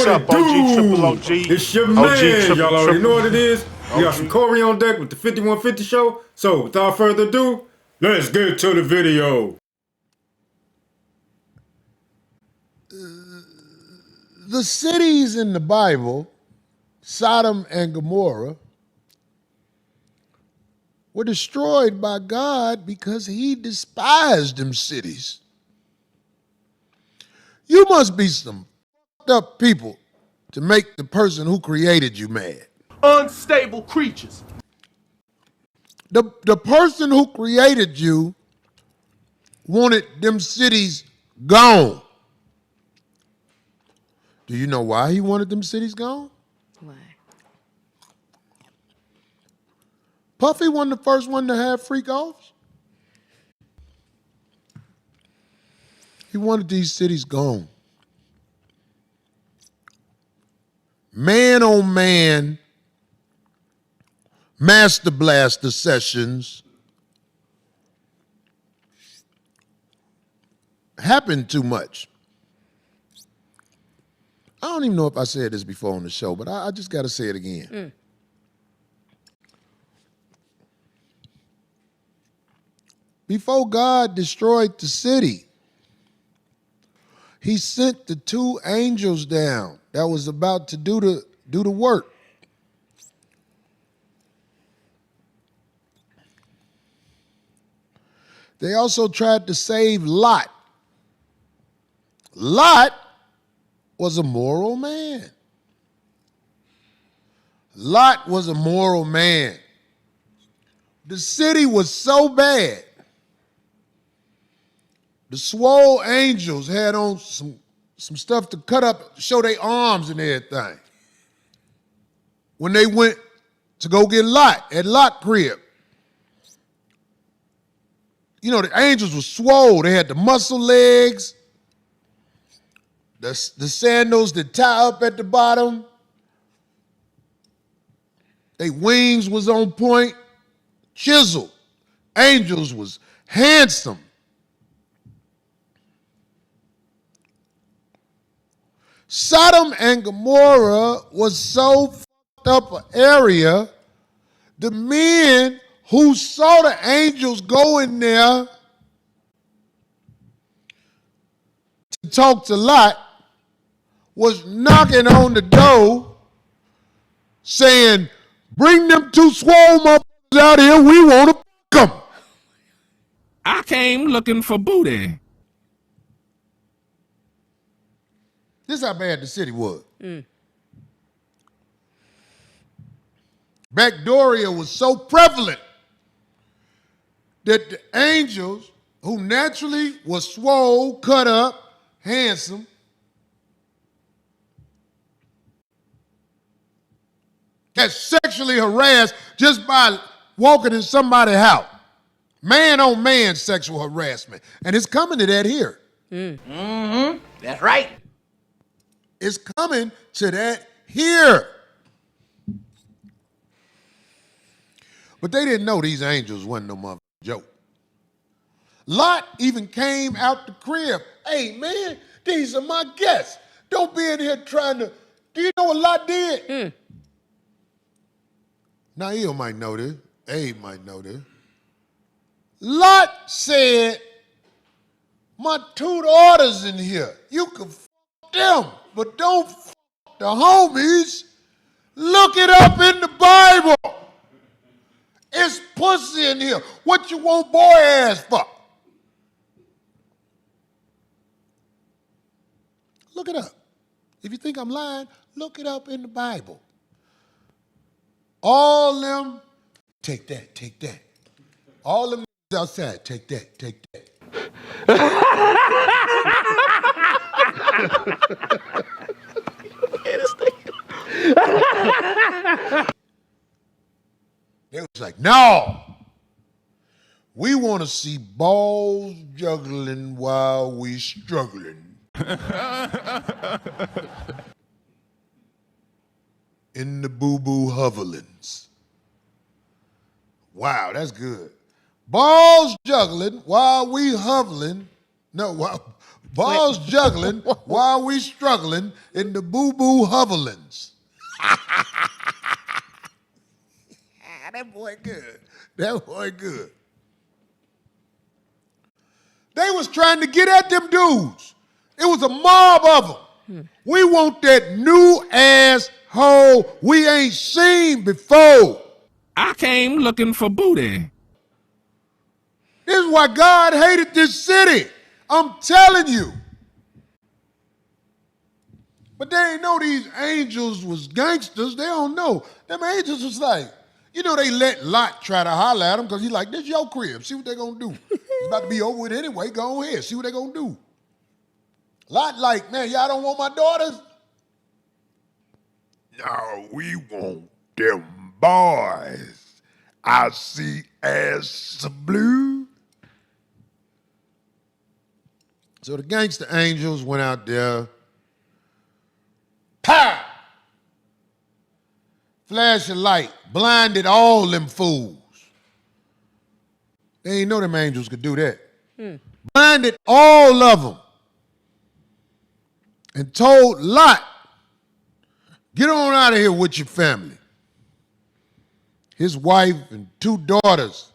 What's up, OG, triple OG? It's your OG, man, y'all already know what it is. We got OG. some Corey on deck with the 5150 show. So without further ado, let's get to the video. The cities in the Bible, Sodom and Gomorrah, were destroyed by God because he despised them cities. You must be some fucked up people to make the person who created you mad. Unstable creatures. The person who created you wanted them cities gone. Do you know why he wanted them cities gone? Why? Puffy wasn't the first one to have freak offs. He wanted these cities gone. Man on man, Master Blaster sessions happened too much. I don't even know if I said this before on the show, but I just got to say it again. Before God destroyed the city, he sent the two angels down that was about to do the work. They also tried to save Lot. Lot was a moral man. Lot was a moral man. The city was so bad. The swole angels had on some stuff to cut up, show their arms and everything. When they went to go get Lot at Lot crib. You know, the angels were swole. They had the muscle legs, the sandals that tie up at the bottom. Their wings was on point, chiseled. Angels was handsome. Sodom and Gomorrah was so fucked up an area, the men who saw the angels go in there to talk to Lot was knocking on the door saying, bring them two swole motherfuckers out here, we want to fuck them. I came looking for booty. This is how bad the city was. Backdooria was so prevalent that the angels, who naturally was swole, cut up, handsome, got sexually harassed just by walking in somebody's house. Man on man sexual harassment. And it's coming to that here. That's right. It's coming to that here. But they didn't know these angels wasn't no motherfucking joke. Lot even came out the crib. Hey, man, these are my guests. Don't be in here trying to... Do you know what Lot did? Nail might know this. Abe might know this. Lot said, my two daughters in here. You can fuck them, but don't fuck the homies. Look it up in the Bible. It's pussy in here. What you want boy ass for? Look it up. If you think I'm lying, look it up in the Bible. All them, take that, take that. All them outside, take that, take that. They was like, no. We want to see balls juggling while we struggling. In the boo-boo hovelings. Wow, that's good. Balls juggling while we hovering. No, balls juggling while we struggling in the boo-boo hovelings. That boy good. That boy good. They was trying to get at them dudes. It was a mob of them. We want that new asshole we ain't seen before. I came looking for booty. This is why God hated this city. I'm telling you. But they ain't know these angels was gangsters. They don't know. Them angels was like, you know, they let Lot try to holler at them because he's like, this your crib. See what they gonna do. It's about to be over with anyway. Go ahead. See what they gonna do. Lot like, man, y'all don't want my daughters? No, we want them boys. I see ass blue. So the gangster angels went out there. Pow! Flash of light, blinded all them fools. They ain't know them angels could do that. Blinded all of them. And told Lot, get on out of here with your family. His wife and 2 daughters.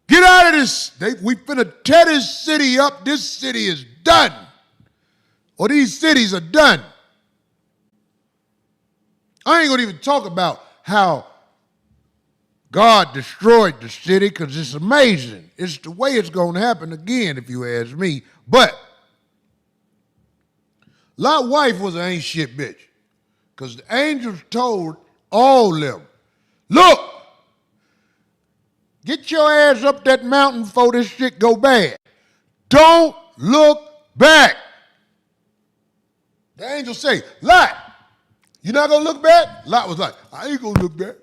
Get out of this. We finna tear this city up. This city is done. Or these cities are done. I ain't gonna even talk about how God destroyed the city because it's amazing. It's the way it's gonna happen again, if you ask me. But Lot's wife was an ain't shit bitch because the angels told all them, look, get your ass up that mountain before this shit go bad. Don't look back. The angels say, Lot, you not gonna look back? Lot was like, I ain't gonna look back.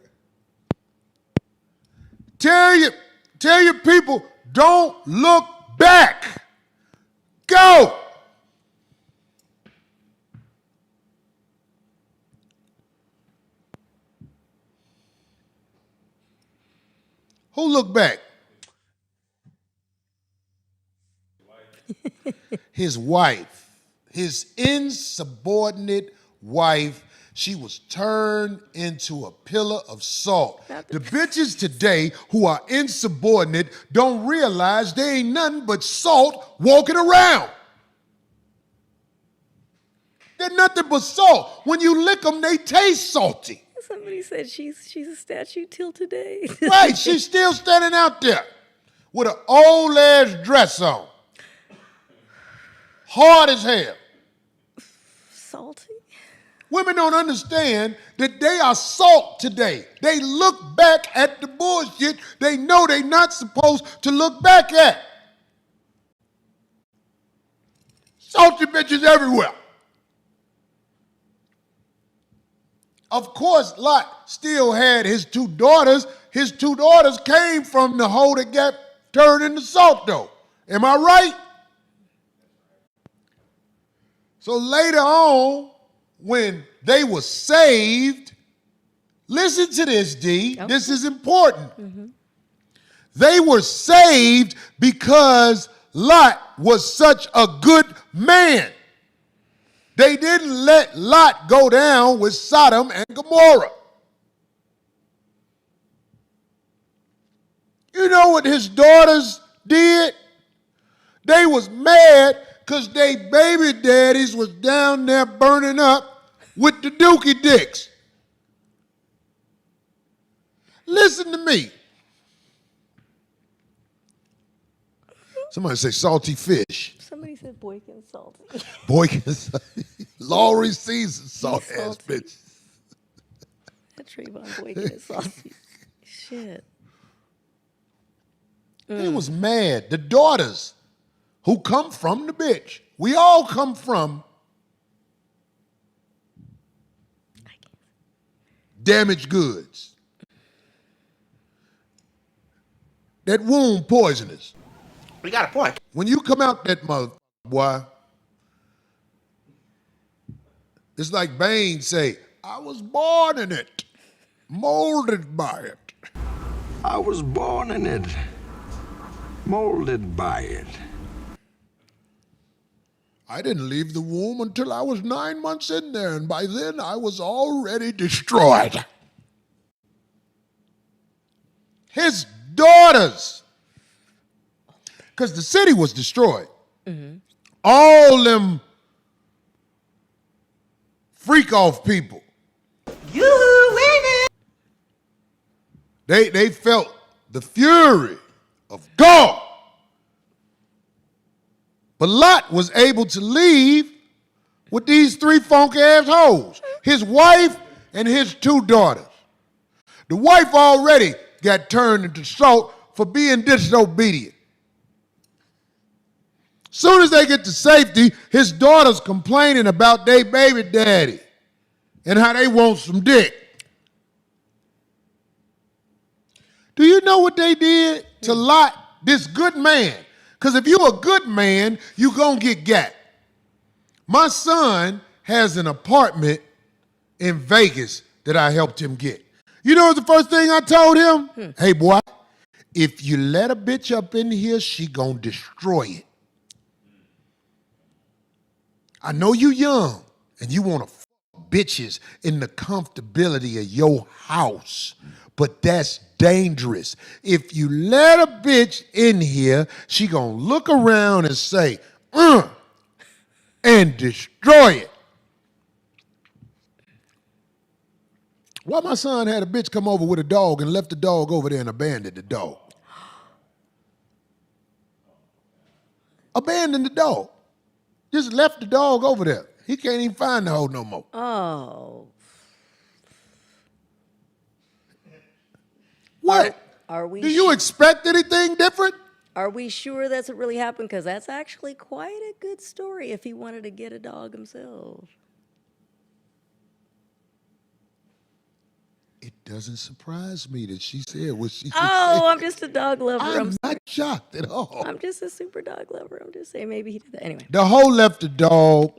Tell your people, don't look back. Go. Who looked back? His wife, his insubordinate wife. She was turned into a pillar of salt. The bitches today who are insubordinate don't realize they ain't nothing but salt walking around. They're nothing but salt. When you lick them, they taste salty. Somebody said she's a statue till today. Right, she's still standing out there with an old ass dress on. Hard as hell. Salty? Women don't understand that they are salt today. They look back at the bullshit they know they're not supposed to look back at. Salty bitches everywhere. Of course, Lot still had his 2 daughters. His 2 daughters came from the hole that got turned into salt, though. Am I right? So later on, when they were saved, listen to this, D. Okay. This is important. Mm-hmm. They were saved because Lot was such a good man. They didn't let Lot go down with Sodom and Gomorrah. You know what his daughters did? They was mad because they baby daddies was down there burning up with the dookie dicks. Listen to me. Somebody say salty fish. Somebody said boykin salty. Boykin salty. Laurie Caesar salt ass bitch. That Trayvon Boykin is salty. Shit. They was mad. The daughters who come from the bitch. We all come from damaged goods. That womb poisonous. We got a point. When you come out that mother, boy, it's like Bane say, I was born in it, molded by it. I was born in it, molded by it. I didn't leave the womb until I was 9 months in there, and by then I was already destroyed. His daughters, because the city was destroyed. All them freak off people. You win it. They felt the fury of God. But Lot was able to leave with these 3 funky ass hoes. His wife and his 2 daughters. The wife already got turned into salt for being disobedient. Soon as they get to safety, his daughter's complaining about their baby daddy and how they want some dick. Do you know what they did to Lot, this good man? Because if you're a good man, you gonna get got. My son has an apartment in Vegas that I helped him get. You know the first thing I told him? Hey boy, if you let a bitch up in here, she gonna destroy it. I know you young and you wanna fuck bitches in the comfortability of your house, but that's dangerous. If you let a bitch in here, she gonna look around and say, and destroy it. Why my son had a bitch come over with a dog and left the dog over there and abandoned the dog? Abandoned the dog. Just left the dog over there. He can't even find the hoe no more. Oh. What? Are we Do you expect anything different? Are we sure that's what really happened? Because that's actually quite a good story if he wanted to get a dog himself. It doesn't surprise me that she said what she Oh, said. I'm just a dog lover. I'm not shocked at all. I'm just a super dog lover. I'm just saying maybe he did that. Anyway. The hoe left the dog,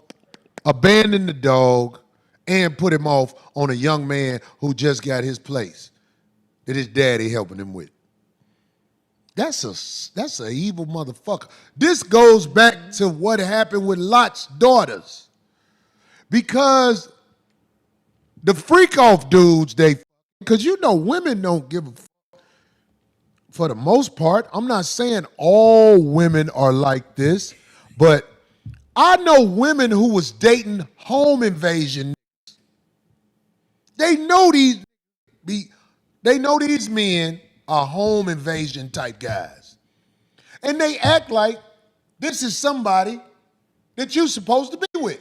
abandoned the dog, and put him off on a young man who just got his place that his daddy helping him with. That's a evil motherfucker. This goes back to what happened with Lot's daughters. Because the freak off dudes, because you know women don't give a fuck for the most part. I'm not saying all women are like this, but I know women who was dating home invasion. They know these men are home invasion type guys. And they act like this is somebody that you're supposed to be with.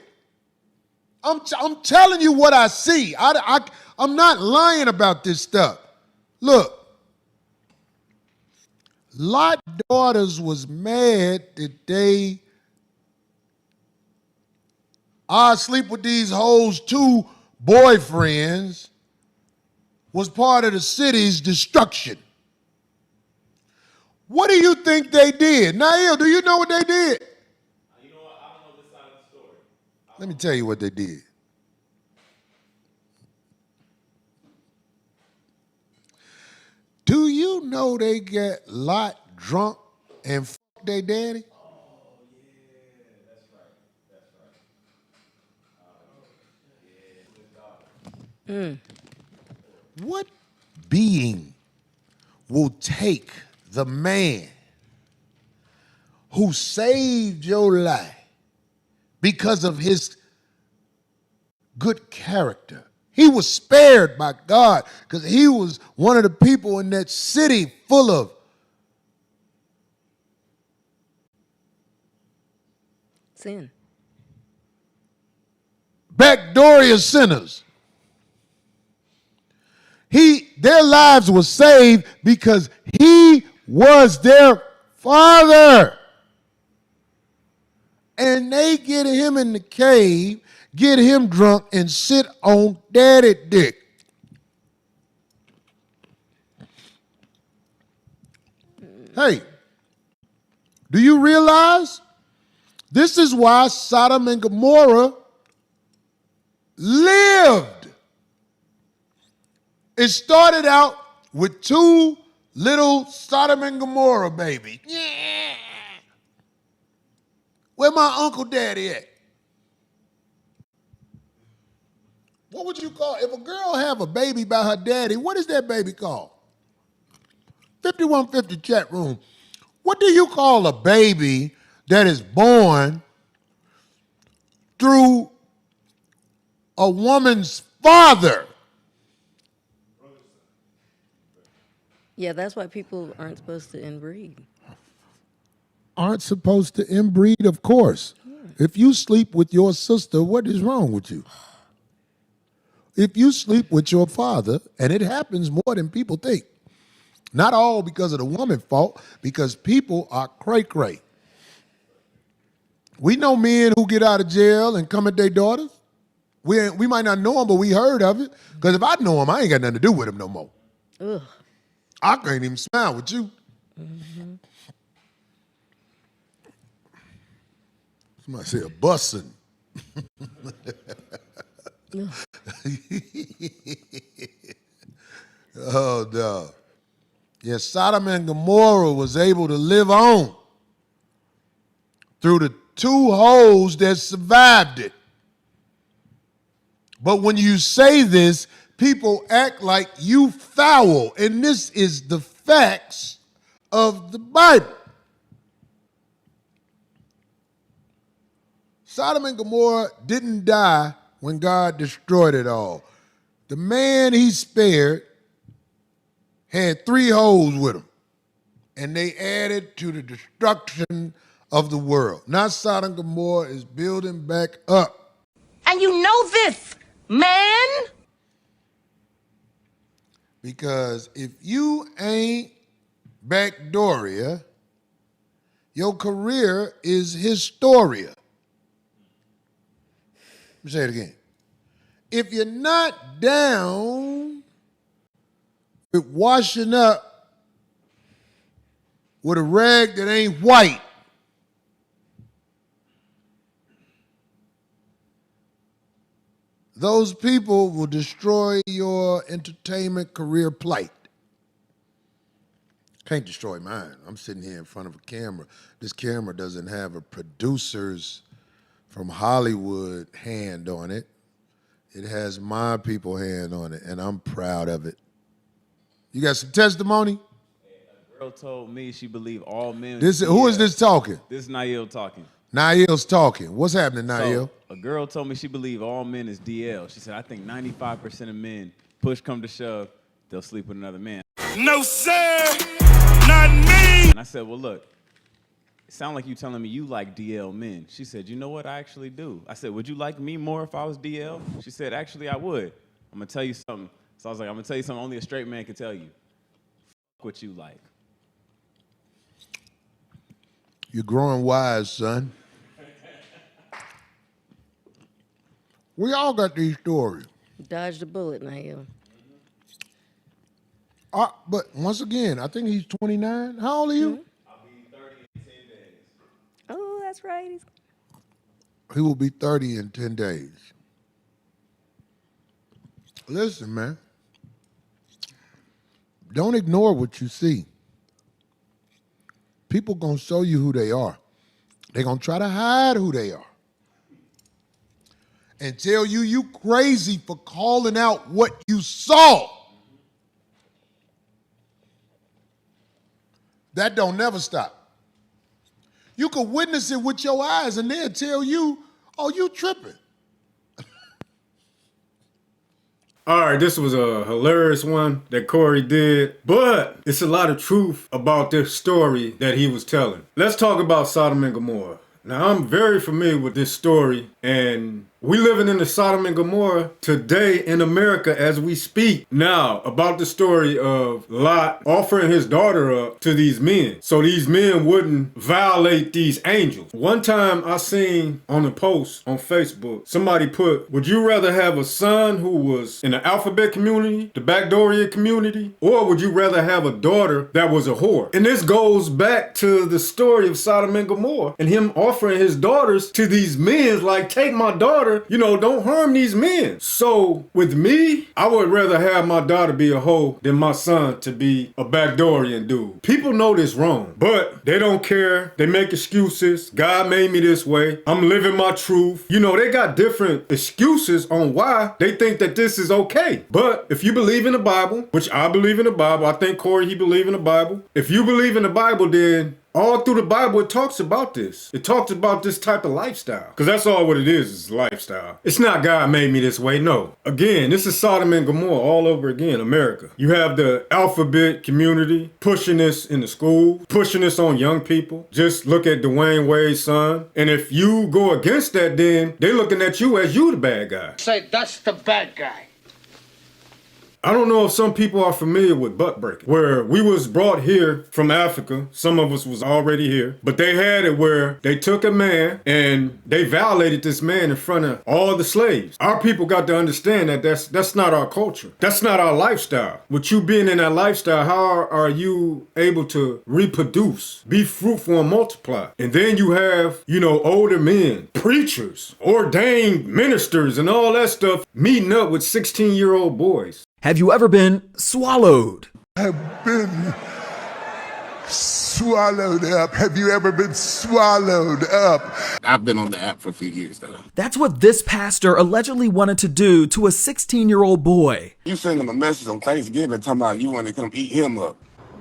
I'm telling you what I see. I'm not lying about this stuff. Look, Lot daughters was mad that I sleep with these hoes 2 boyfriends was part of the city's destruction. What do you think they did? Nail, do you know what they did? You know what? I don't know this side of the story. Let me tell you what they did. Do you know they got Lot drunk and fucked their daddy? Oh, yeah, that's right. That's right. What being will take the man who saved your life because of his good character? He was spared by God because he was one of the people in that city full of Sin. Backdooria sinners. Their lives were saved because he was their father. And they get him in the cave, get him drunk, and sit on daddy dick. Hey, do you realize this is why Sodom and Gomorrah lived? It started out with 2 little Sodom and Gomorrah babies. Yeah. Where my Uncle Daddy at? What would you call, if a girl have a baby by her daddy, what is that baby called? 5150 chat room. What do you call a baby that is born through a woman's father? Yeah, that's why people aren't supposed to inbreed. Aren't supposed to inbreed, of course. If you sleep with your sister, what is wrong with you? If you sleep with your father, and it happens more than people think, not all because of the woman's fault, because people are cray-cray. We know men who get out of jail and come at their daughters. We might not know them, but we heard of it. Because if I know them, I ain't got nothing to do with them no more. Ugh. I can't even smile with you. Mm-hmm. Somebody say a bussin'. Oh, no. Yes, Sodom and Gomorrah was able to live on through the two hoes that survived it. But when you say this, people act like you foul, and this is the facts of the Bible. Sodom and Gomorrah didn't die when God destroyed it all. The man he spared had 3 hoes with him, and they added to the destruction of the world. Now Sodom and Gomorrah is building back up. And you know this, man. Because if you ain't Backdooria, your career is Historia. Let me say it again. If you're not down with washing up with a rag that ain't white, those people will destroy your entertainment career plight. Can't destroy mine. I'm sitting here in front of a camera. This camera doesn't have a producer's from Hollywood hand on it. It has my people hand on it, and I'm proud of it. You got some testimony? A girl told me she believed all men. Who is this talking? This is Nail talking. Nail's talking. What's happening, Nail? So, a girl told me she believed all men is DL. She said, I think 95% of men, push come to shove, they'll sleep with another man. No, sir, not me. And I said, well, look, it sounds like you telling me you like DL men. She said, you know what, I actually do. I said, would you like me more if I was DL? She said, actually, I would. I'm going to tell you something. So I was like, I'm going to tell you something only a straight man can tell you. Fuck what you like. You're growing wise, son. We all got these stories. Dodged a bullet, Nail. But once again, I think he's 29. How old are you? Mm-hmm. Oh, that's right. He will be 30 in 10 days. Listen, man. Don't ignore what you see. People gonna show you who they are. They're gonna try to hide who they are. And tell you crazy for calling out what you saw. That don't never stop. You can witness it with your eyes and they'll tell you, oh, you tripping. All right, this was a hilarious one that Corey did, but it's a lot of truth about this story that he was telling. Let's talk about Sodom and Gomorrah. Now, I'm very familiar with this story, and we living in the Sodom and Gomorrah today in America as we speak. Now, about the story of Lot offering his daughter up to these men, so these men wouldn't violate these angels. One time I seen on a post on Facebook, somebody put, would you rather have a son who was in the alphabet community, the Backdooria community, or would you rather have a daughter that was a whore? And this goes back to the story of Sodom and Gomorrah and him offering his daughters to these men, like, take my daughter daughter, don't harm these men. So with me, I would rather have my daughter be a hoe than my son to be a Backdoorian dude. People know this wrong, but they don't care. They make excuses. God made me this way. I'm living my truth. They got different excuses on why they think that this is okay. But if you believe in the Bible, which I believe in the Bible, I think Corey, he believe in the Bible. If you believe in the Bible, then all through the Bible, it talks about this. It talks about this type of lifestyle. Because that's all what it is lifestyle. It's not God made me this way, no. Again, this is Sodom and Gomorrah all over again, America. You have the alphabet community pushing this in the school, pushing this on young people. Just look at Dwayne Wade's son. And if you go against that, then they're looking at you as you the bad guy. Say, that's the bad guy. I don't know if some people are familiar with butt breaking, where we was brought here from Africa. Some of us was already here, but they had it where they took a man and they violated this man in front of all the slaves. Our people got to understand that that's not our culture. That's not our lifestyle. With you being in that lifestyle, how are you able to reproduce, be fruitful and multiply? And then you have, older men, preachers, ordained ministers and all that stuff meeting up with 16-year-old boys. Have you ever been swallowed? Have been swallowed up. Have you ever been swallowed up? I've been on the app for a few years, though. That's what this pastor allegedly wanted to do to a 16-year-old boy. You sent him a message on Thanksgiving talking about you want to come eat him up.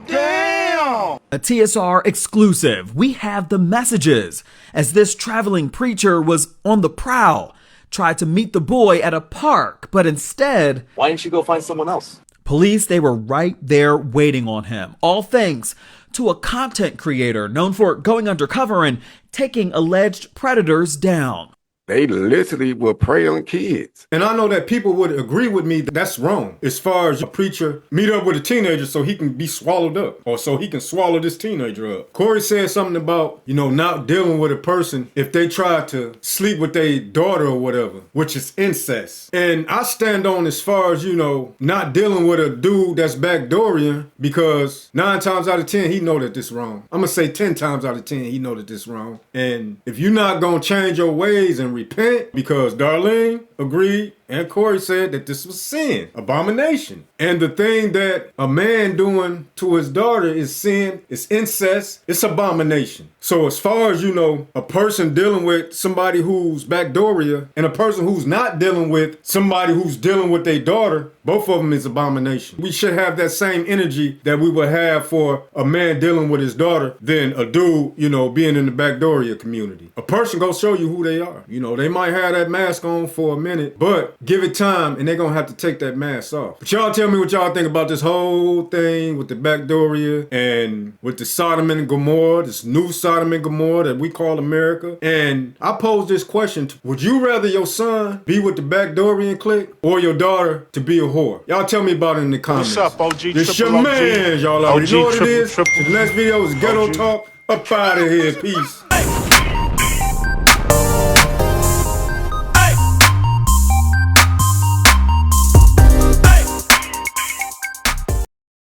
Damn! A TSR exclusive. We have the messages as this traveling preacher was on the prowl. Tried to meet the boy at a park, but instead... Why didn't you go find someone else? Police, they were right there waiting on him. All thanks to a content creator known for going undercover and taking alleged predators down. They literally will prey on kids. And I know that people would agree with me that that's wrong. As far as a preacher meet up with a teenager so he can be swallowed up or so he can swallow this teenager up. Corey said something about, not dealing with a person if they try to sleep with their daughter or whatever, which is incest. And I stand on as far as, not dealing with a dude that's Backdoorian because 9 times out of 10, he know that this wrong. I'm going to say 10 times out of 10, he know that this wrong. And if you're not going to change your ways and repent, because Darlene agreed and Corey said that this was sin, abomination. And the thing that a man doing to his daughter is sin, it's incest, it's abomination. So as far as a person dealing with somebody who's Backdooria and a person who's not dealing with somebody who's dealing with their daughter, both of them is abomination. We should have that same energy that we would have for a man dealing with his daughter than a dude, being in the Backdooria community. A person gonna show you who they are. They might have that mask on for a minute, but give it time and they're gonna have to take that mask off. But y'all tell me what y'all think about this whole thing with the Backdooria and with the Sodom and Gomorrah, this new Sodom and Gomorrah that we call America. And I pose this question, would you rather your son be with the Backdoorian clique or your daughter to be a whore? Y'all tell me about it in the comments. What's up, OG? This your Triple OG. man, y'all already know what it is. Triple. The next video is Ghetto OG. Talk. Up out of here. Peace.